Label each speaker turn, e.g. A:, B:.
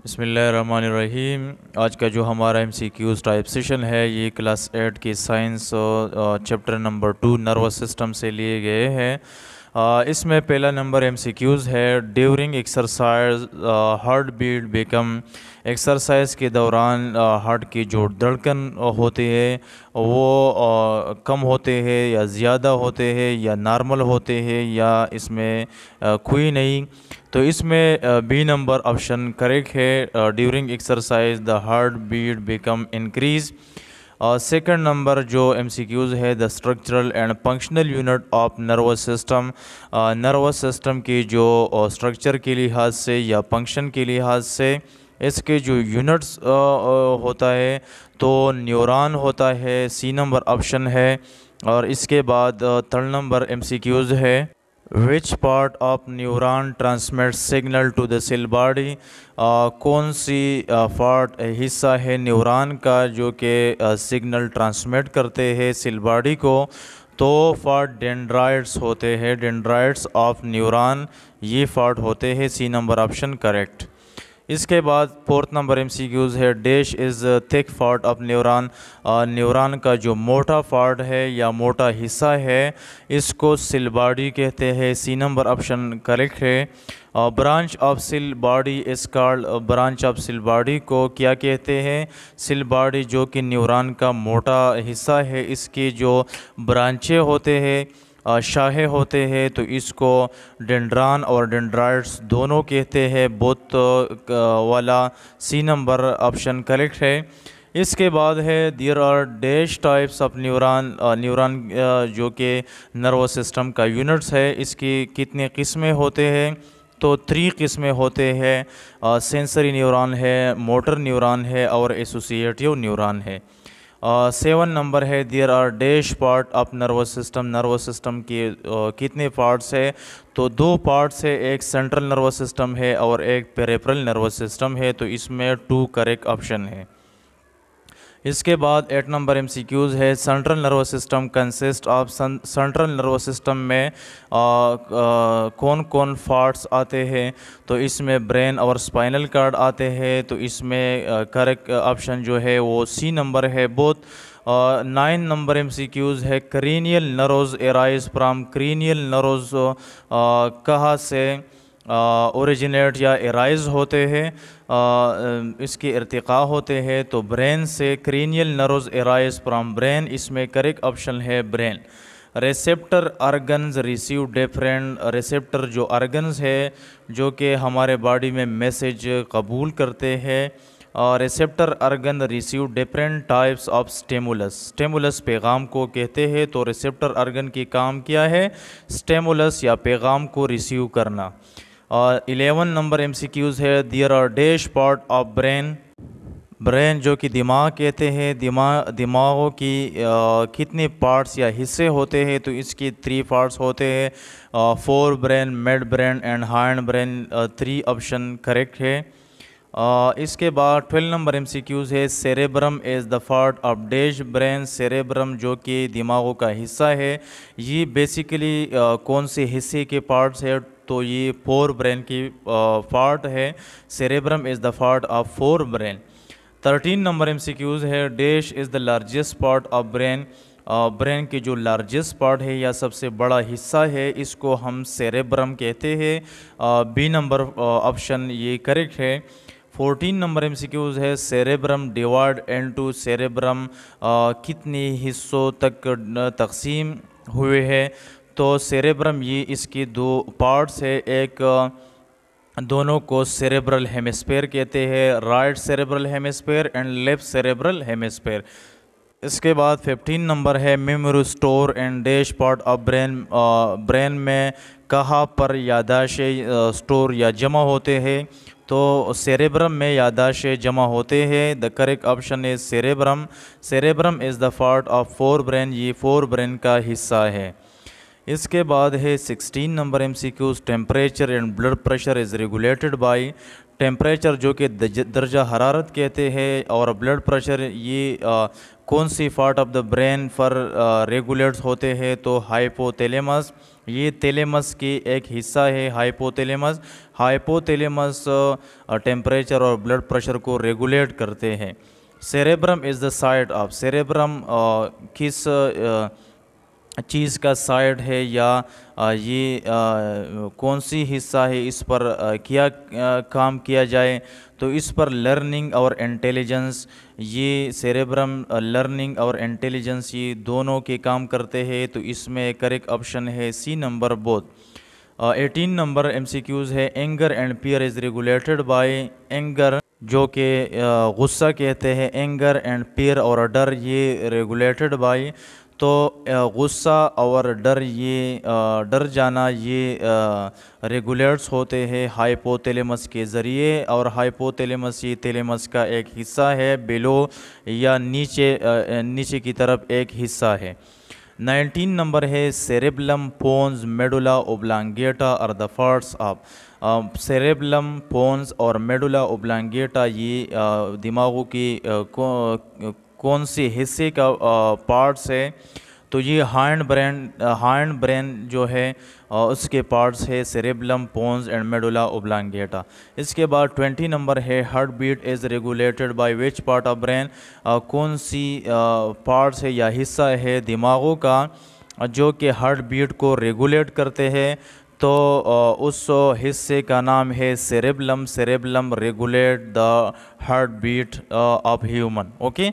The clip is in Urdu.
A: بسم اللہ الرحمن الرحیم۔ آج کا جو ہمارا M C Qs type session ہے یہ کلاس 8 کی science chapter number 2 nervous system سے لیے گئے ہیں۔ اس میں پہلا نمبر ایم سی کیوز ہے during exercise heart beat become. Exercise کے دوران ہارٹ کی جو دھڑکن ہوتے ہیں وہ کم ہوتے ہیں یا زیادہ ہوتے ہیں یا نارمل ہوتے ہیں یا اس میں کوئی نہیں، تو اس میں بی نمبر آپشن کریکٹ ہے۔ During exercise the heart beat become increase. Second number جو ایم سی کیوز ہے the structural and functional unit of nervous system. Nervous system کی جو اسٹرکچر کے لحاظ سے یا فنکشن کے لحاظ سے اس کے جو یونٹس ہوتا ہے تو نیوران ہوتا ہے، سی نمبر آپشن ہے۔ اور اس کے بعد third number M C Qs ہے which part of neuron transmit signal to the cell body. کون سی پارٹ حصہ ہے نیوران کا جو کہ سگنل ٹرانسمٹ کرتے ہیں سیل باڈی کو، تو پارٹ ڈینڈرائٹس ہوتے ہیں، ڈینڈرائٹس آف نیوران یہ پارٹ ہوتے ہیں، سی نمبر آپشن کریکٹ۔ اس کے بعد fourth number M C Qs ہے dash is thick part of neuron. Neuron کا جو موٹا پارٹ ہے یا موٹا حصہ ہے اس کو سیل باڈی کہتے ہیں، سی نمبر آپشن کریکٹ ہے۔ Branch of cell body is called. Branch of cell body کو کیا کہتے ہیں؟ سیل باڈی جو کہ نیوران کا موٹا حصہ ہے اس کی جو برانچیں ہوتے ہیں، شاخیں ہوتے ہیں، تو اس کو ڈینڈران اور ڈینڈرائٹس دونوں کہتے ہیں، بوتھ والا، سی نمبر آپشن کریکٹ ہے۔ اس کے بعد ہے there are dash types of neuron. Neuron جو کہ نروس سسٹم کا یونٹس ہے اس کی کتنے قسمیں ہوتے ہیں؟ تو 3 قسمیں ہوتے ہیں، سینسری نیوران ہے، موٹر نیوران ہے اور ایسوسیٹیو نیوران ہے۔ 7 نمبر ہے there are dash part of nervous system. Nervous system کے کتنے پارٹس ہے؟ تو 2 پارٹس ہے، ایک سینٹرل نروس سسٹم ہے اور ایک پیریفرل نروس سسٹم ہے، تو اس میں 2 کریکٹ آپشن ہے۔ اس کے بعد 8 نمبر ایم سی کیوز ہے central nervous system consist of. Central nervous system میں کون کون پارٹس آتے ہیں؟ تو اس میں برین اور اسپائنل کارڈ آتے ہیں، تو اس میں کریکٹ آپشن جو ہے وہ سی نمبر ہے، both. 9 number M C Qs ہے cranial nerves arise from. Cranial nerves کہاں سے اوریجنیٹ یا ایرائز ہوتے ہیں؟ اس کے ارتقاء ہوتے ہیں تو برین سے۔ Cranial nerves arise from brain, اس میں کریکٹ آپشن ہے brain. Receptor organs receive different. Receptor جو آرگنز ہے جو کہ ہمارے باڈی میں میسیج قبول کرتے ہیں، receptor organ receive different types of stimulus. Stimulus پیغام کو کہتے ہیں، تو ریسیپٹر آرگن کی کام کیا ہے؟ سٹیمولس یا پیغام کو ریسیو کرنا۔ 11 نمبر ایم سی کیوز ہے there are dash part of brain. Brain جو کہ دماغ کہتے ہیں، دماغوں کی کتنے پارٹس یا حصے ہوتے ہیں؟ تو اس کی 3 پارٹس ہوتے ہیں، four brain, made brain and hind brain, 3 option correct ہے۔ اس کے بعد 12 نمبر ایم سی کیوز ہے cerebrum is the part of dash brain. Cerebrum جو کہ دماغوں کا حصہ ہے یہ بیسیکلی کون سے حصے کے پارٹس ہے؟ تو یہ 4 برین کی پارٹ ہے، cerebrum is the part of 4 brain. 13 number M C Qs ہے dash is the largest part of brain. Brain کی جو لارجسٹ پارٹ ہے یا سب سے بڑا حصہ ہے اس کو ہم سیریبرم کہتے ہیں، بی نمبر آپشن یہ کریکٹ ہے۔ 14 نمبر ایم سی کیوز ہے سیریبرم ڈیوائڈ انٹو۔ سیریبرم کتنے حصوں تک تقسیم ہوئے ہیں؟ تو سیریبرم یہ اس کی 2 پارٹس ہے، ایک دونوں کو سیریبرل ہیمسفیئر کہتے ہیں، right cerebral hemisphere and left cerebral hemisphere. اس کے بعد 15 نمبر ہے memory store and dash part of brain. Brain میں کہاں پر یادداشتیں اسٹور یا جمع ہوتے ہیں؟ تو سیریبرم میں یادداشتیں جمع ہوتے ہیں، دا کریکٹ آپشن ہے cerebrum. Cerebrum is the part of 4 brain, یہ 4 برین کا حصہ ہے۔ اس کے بعد ہے 16 number M C Qs temperature and blood pressure is regulated by. Temperature جو کہ درجہ حرارت کہتے ہیں اور بلڈ پریشر یہ کون سی پارٹ آف دا برین پر ریگولیٹس ہوتے ہیں؟ تو ہائپو تیلیمس۔ یہ تیلیمس کی ایک حصہ ہے ہائپوتیلیمس. ہائپوتیلیمس ٹیمپریچر اور بلڈ پریشر کو ریگولیٹ کرتے ہیں. Cerebrum is the site of. Cerebrum کس چیز کا سائٹ ہے یا یہ کون سی حصہ ہے، اس پر کیا کام کیا جائے؟ تو اس پر لرننگ اور انٹیلیجنس، یہ سیریبرم لرننگ اور انٹیلیجنس یہ دونوں کے کام کرتے ہیں. تو اس میں کریکٹ آپشن ہے C number both. 18 number M C Qs ہے. Anger and fear is regulated by. Anger جو کہ غصہ کہتے ہیں، اینگر اینڈ فیئر اور ڈر یہ ریگولیٹڈ بائی. تو غصہ اور ڈر، یہ ڈر جانا یہ ریگولیٹس ہوتے ہیں ہائپوتیلیمس کے ذریعے. اور ہائپوتیلیمس یہ تیلیمس کا ایک حصہ ہے، بیلو یا نیچے کی طرف ایک حصہ ہے. 19 نمبر ہے سیریبلم پونز میڈولا اوبلانگیٹا اور the parts of. Cerebellum pawns اور میڈولا اوبلانگیٹا یہ دماغوں کی کون سی حصے کا پارٹس ہے؟ تو یہ ہائنڈ برین جو ہے اس کے پارٹس ہے سیریبلم پونز اینڈ میڈولا اوبلانگیٹا. اس کے بعد 20 نمبر ہے heart beat is regulated by which part of brain. کون سی پارٹس ہے یا حصہ ہے دماغوں کا جو کہ ہارٹ بیٹ کو ریگولیٹ کرتے ہیں؟ تو اس حصے کا نام ہے cerebellum. Cerebellum regulate the heart beat of human. Okay.